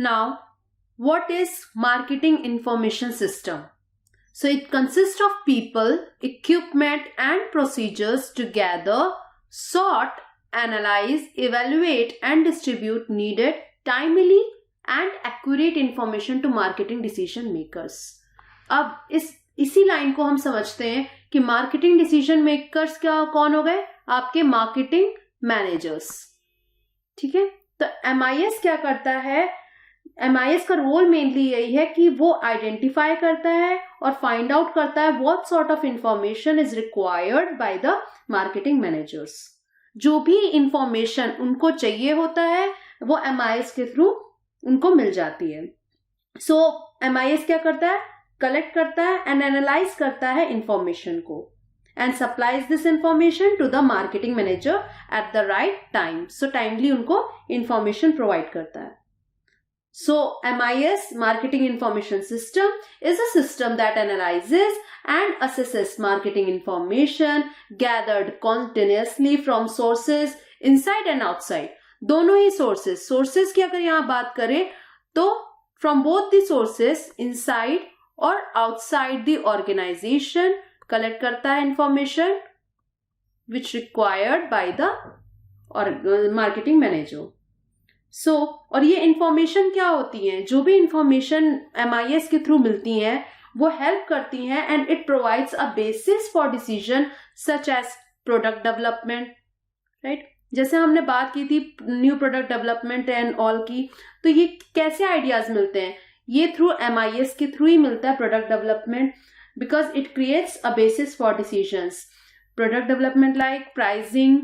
Now, what is marketing information system? So it consists of people, equipment and procedures to gather, sort, analyze, evaluate and distribute needed, timely and accurate information to marketing decision makers. अब इसी line को हम समझते हैं कि marketing decision makers क्या कौन हो गए? आपके मार्केटिंग मैनेजर्स. ठीक है. तो MIS क्या करता है? MIS का रोल मेनली यही है कि वो आइडेंटिफाई करता है और फाइंड आउट करता है what sort of information is required by the marketing managers. जो भी इंफॉर्मेशन उनको चाहिए होता है वो MIS के थ्रू उनको मिल जाती है. सो MIS क्या करता है? कलेक्ट करता है एंड एनालाइज करता है इंफॉर्मेशन को and supplies this information to the marketing manager at the right time. So timely उनको इंफॉर्मेशन प्रोवाइड करता है. So MIS, Marketing Information System, is a system that analyzes and assesses marketing information gathered continuously from sources inside and outside. दोनों ही sources की अगर यहाँ बात करें तो from both the sources inside और outside the organization collect करता है information which required by the marketing manager. और ये इंफॉर्मेशन क्या होती है? जो भी इंफॉर्मेशन MIS के थ्रू मिलती हैं वो हेल्प करती हैं and it provides a basis for decision such as product development. Right. जैसे हमने बात की थी new product development and all की, तो ये कैसे आइडियाज मिलते हैं? ये थ्रू MIS के थ्रू ही मिलता है product development, because it creates a basis for decisions. Product development like pricing,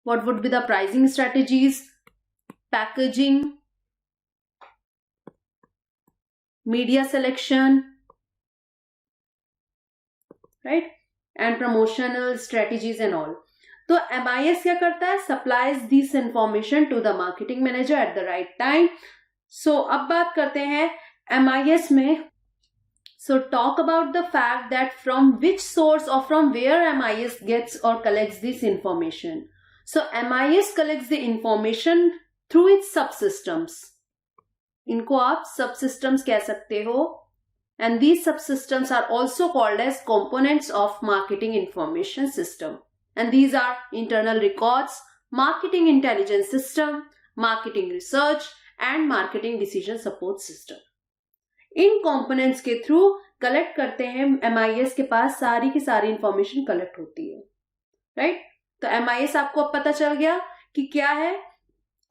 what would be the pricing strategies, packaging, media selection, right, and promotional strategies and all. तो MIS क्या करता है? Supplies this information to the marketing manager at the right time. So अब बात करते हैं MIS में. So talk about the fact that from which source or from where MIS gets or collects this information. So MIS collects the information through its subsystems. इनको आप subsystems कह सकते हो. And these subsystems are also called as components of marketing information system. And these are internal records, marketing intelligence system, marketing research, and marketing decision support system. In components के through collect करते हैं. MIS के पास सारी की सारी information collect होती है. Right? तो MIS आपको अब पता चल गया कि क्या है.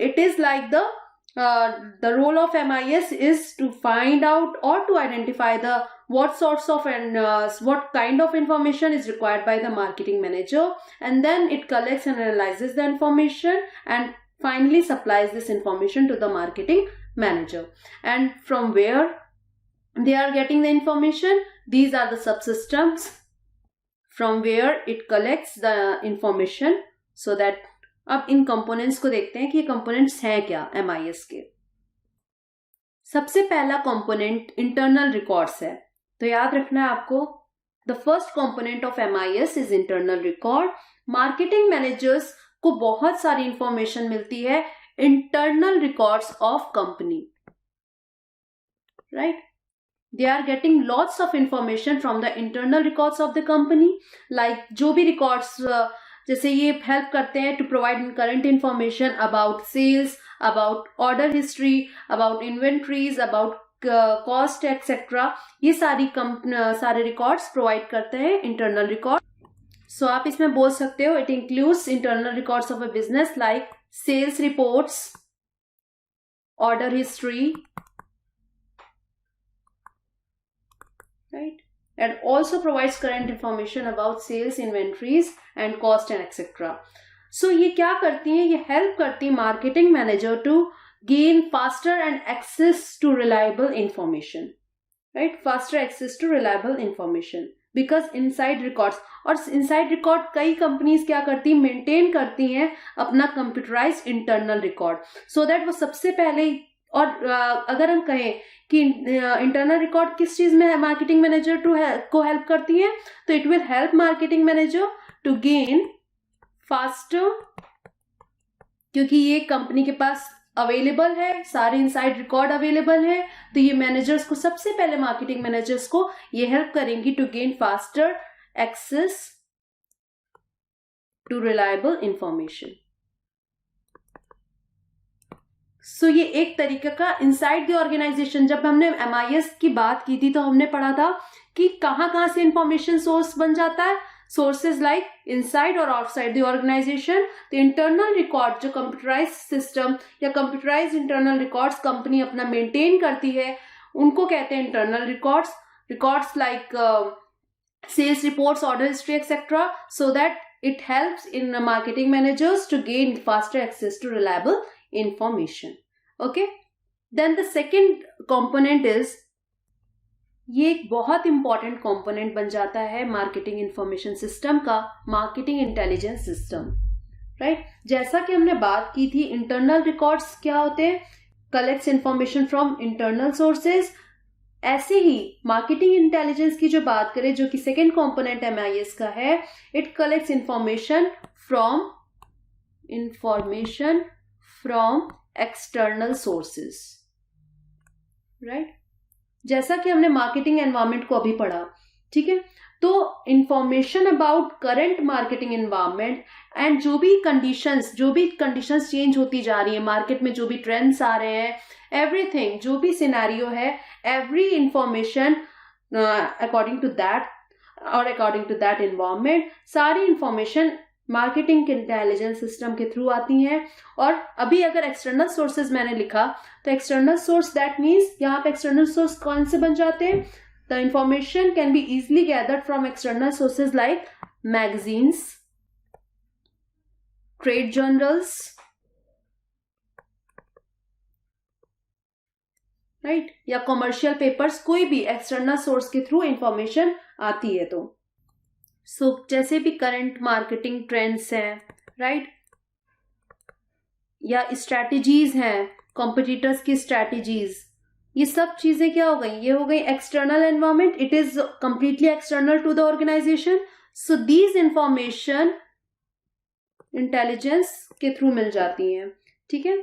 It is like the role of MIS is to find out or to identify the what sorts of and what kind of information is required by the marketing manager, and then it collects and analyzes the information and finally supplies this information to the marketing manager. And from where they are getting the information, these are the subsystems from where it collects the information. So that अब इन components को देखते हैं कि ये components हैं क्या MIS के. सबसे पहला कंपोनेंट इंटरनल रिकॉर्ड्स है. तो याद रखना है आपको, the first component of MIS is internal record. Marketing managers को बहुत सारी इंफॉर्मेशन मिलती है internal records of company. Right. They are getting lots of information from the internal records of the company. Like जो भी records जैसे ये help करते हैं to provide current information about sales, about order history, about inventories, about cost etcetera. ये सारे records provide करते हैं इंटरनल रिकॉर्ड. सो आप इसमें बोल सकते हो it includes internal records of a business like sales reports, order history, right, and also provides current information about sales, inventories and cost and etc. So ये क्या करती हैं? ये help करती है marketing manager to gain faster and access to reliable information, right? Faster access to reliable information because inside records, और inside record कई companies क्या करती हैं? maintain करती हैं अपना computerized internal record, so that वो सबसे पहले. और अगर हम कहें कि इंटरनल रिकॉर्ड किस चीज में मार्केटिंग मैनेजर को हेल्प करती है, तो it will help marketing manager to gain faster, क्योंकि ये कंपनी के पास अवेलेबल है, सारे इनसाइड रिकॉर्ड अवेलेबल है, तो ये मैनेजर्स को, सबसे पहले मार्केटिंग मैनेजर्स को ये हेल्प करेंगी to gain faster access to reliable information. So ये एक तरीके का इनसाइड द ऑर्गेनाइजेशन, जब हमने MIS की बात की थी तो हमने पढ़ा था कि कहां से इंफॉर्मेशन सोर्स बन जाता है, सोर्सेज लाइक इनसाइड और आउटसाइड द ऑर्गेनाइजेशन। तो इंटरनल रिकॉर्ड जो कंप्यूटराइज सिस्टम या कंप्यूटराइज इंटरनल रिकॉर्ड्स कंपनी अपना मेंटेन करती है, उनको कहते हैं internal records. Records like sales reports, order history etcetera, so that it helps in marketing managers to gain faster access to reliable information. Okay, then the second component is, ये एक बहुत important component बन जाता है marketing information system का, marketing intelligence system, right. जैसा कि हमने बात की थी, इंटरनल रिकॉर्ड्स क्या होते हैं, collects information from internal sources. ऐसे ही मार्केटिंग इंटेलिजेंस की जो बात करें, जो कि सेकेंड कंपोनेंट MIS का है, it collects information from external sources, right. जैसा कि हमने मार्केटिंग एनवायरनमेंट को अभी पढ़ा, ठीक है, तो information about current marketing environment and जो भी कंडीशंस चेंज होती जा रही है मार्केट में, जो भी ट्रेंड्स आ रहे हैं, एवरीथिंग, जो भी सिनेरियो है, every information according to that environment, सारी इंफॉर्मेशन मार्केटिंग इंटेलिजेंस सिस्टम के थ्रू आती हैं। और अभी अगर एक्सटर्नल सोर्सेज मैंने लिखा, तो एक्सटर्नल सोर्स दैट मीन्स, यहाँ पे एक्सटर्नल सोर्स कौन से बन जाते हैं, the information can be easily gathered from external sources like magazines, trade journals, right, या कॉमर्शियल पेपर्स, कोई भी एक्सटर्नल सोर्स के थ्रू इंफॉर्मेशन आती है। तो जैसे भी करंट मार्केटिंग ट्रेंड्स हैं, राइट, या स्ट्रैटेजीज हैं, कॉम्पिटिटर्स की स्ट्रैटेजीज, ये सब चीजें क्या हो गई, ये हो गई external environment, it is completely external to the organisation. So these information intelligence के थ्रू मिल जाती हैं, ठीक है।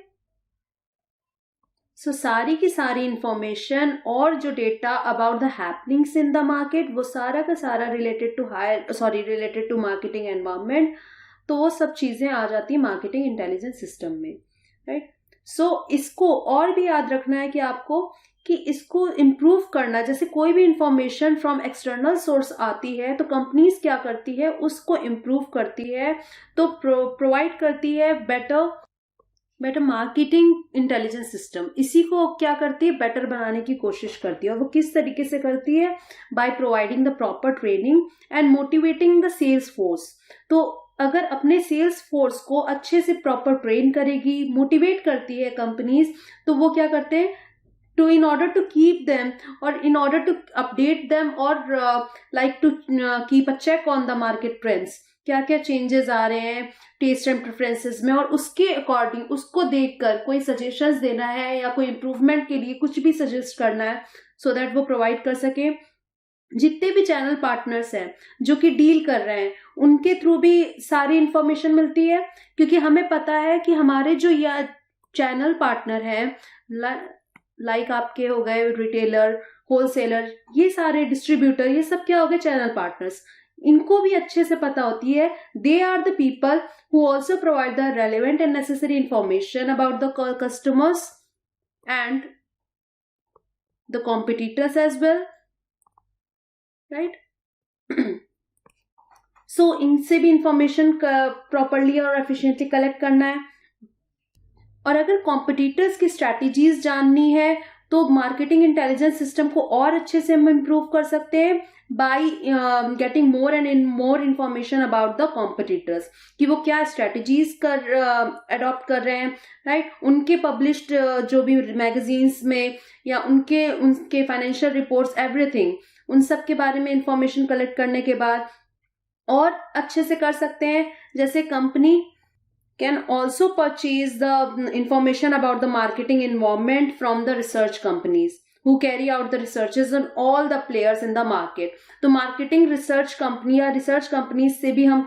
सो सारी की सारी इंफॉर्मेशन और जो data about the happenings in the market, वो सारा का सारा रिलेटेड टू मार्केटिंग एनवायरनमेंट, तो वो सब चीजें आ जाती है मार्केटिंग इंटेलिजेंस सिस्टम में, राइट। सो इसको और भी याद रखना है कि आपको, कि इसको इम्प्रूव करना, जैसे कोई भी इंफॉर्मेशन फ्रॉम एक्सटर्नल सोर्स आती है तो कंपनीज क्या करती है, उसको इम्प्रूव करती है, तो प्रोवाइड करती है बेटर मार्केटिंग इंटेलिजेंस सिस्टम। इसी को क्या करती है, बेटर बनाने की कोशिश करती है। और वो किस तरीके से करती है, by providing the proper training and motivating the sales force. तो अगर अपने सेल्स फोर्स को अच्छे से प्रॉपर ट्रेन करेगी, मोटिवेट करती है कंपनीज, तो वो क्या करते हैं, in order to keep them or in order to update them or like to keep a check on the market trends, क्या क्या चेंजेस आ रहे हैं टेस्ट एंड प्रेफरेंसेस में, और उसके अकॉर्डिंग, उसको देखकर कोई सजेशंस देना है या कोई इम्प्रूवमेंट के लिए कुछ भी सजेस्ट करना है, सो दैट वो प्रोवाइड कर सके। जितने भी चैनल पार्टनर्स हैं जो कि डील कर रहे हैं, उनके थ्रू भी सारी इंफॉर्मेशन मिलती है, क्योंकि हमें पता है कि हमारे जो या चैनल पार्टनर हैं, लाइक आपके हो गए रिटेलर, होलसेलर, ये सारे डिस्ट्रीब्यूटर, ये सब क्या हो गए, चैनल पार्टनर्स। इनको भी अच्छे से पता होती है, they are the people who also provide the relevant and necessary information about the customers and the competitors as well, right. So इनसे भी इंफॉर्मेशन प्रॉपरली और एफिशिएंटली कलेक्ट करना है। और अगर कॉम्पिटिटर्स की स्ट्रैटेजीज जाननी है, तो मार्केटिंग इंटेलिजेंस सिस्टम को और अच्छे से हम इम्प्रूव कर सकते हैं by getting more information about the competitors, कि वो क्या स्ट्रैटेजीज अडॉप्ट कर रहे हैं, राइट। उनके पब्लिश्ड जो भी मैगजीन्स में या उनके फाइनेंशियल रिपोर्ट्स, एवरीथिंग, उन सब के बारे में इंफॉर्मेशन कलेक्ट करने के बाद और अच्छे से कर सकते हैं। जैसे company can also purchase the information about the marketing environment from the research companies who carry out the researches on all the players in the market. तो marketing research company या research companies से भी हम